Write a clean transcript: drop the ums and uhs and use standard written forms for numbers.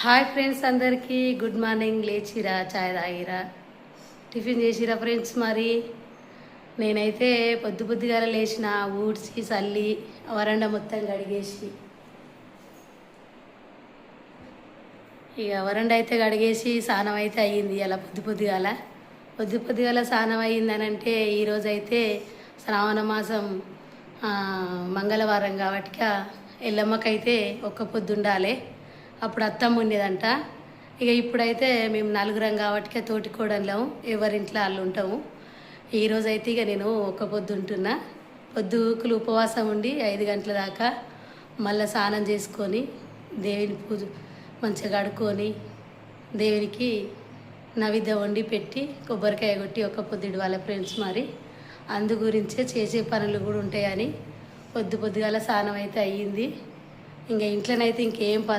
Hi friends, అందరికీ good morning. లేచిరా, చాయ్ తాగిరా, tiffin చేసిరా friends. మరి నేనైతే పొద్దుగాల లేచిన, ఊడ్చి చల్లి వరండా మొత్తం కడిగేసి, ఇక వరండా అయితే కడిగేసి స్నానం అయితే అయ్యింది. అలా పొద్దుగాల స్నానం అయ్యిందని అంటే ఈరోజు అయితే శ్రావణ మాసం మంగళవారం కాబట్టి ఎల్లమ్మకైతే ఒక్క పొద్దు ఉండాలి. అప్పుడు అత్తమ్మ ఉండేదంట. ఇక ఇప్పుడైతే మేము నలుగురం కాబట్టి తోటి కోడళ్ళం, ఎవరింట్లో వాళ్ళు ఉంటాము. ఈరోజు అయితే ఇక నేను ఒక్క పొద్దు ఉంటున్నా. పొద్దుకులు ఉపవాసం ఉండి 5 గంటల దాకా మళ్ళీ స్నానం చేసుకొని దేవుని పూజ మంచిగా కడుక్కొని దేవునికి నైవేద్యం వండి పెట్టి కొబ్బరికాయ కొట్టి ఒక్క పొద్దు ఇవ్వాలి ఫ్రెండ్స్. మరి అందు గురించే చేసే పనులు కూడా ఉంటాయని పొద్దుగాల స్నానం అయితే అయ్యింది. ఇంకా ఇంట్లోనైతే ఇంకేం పని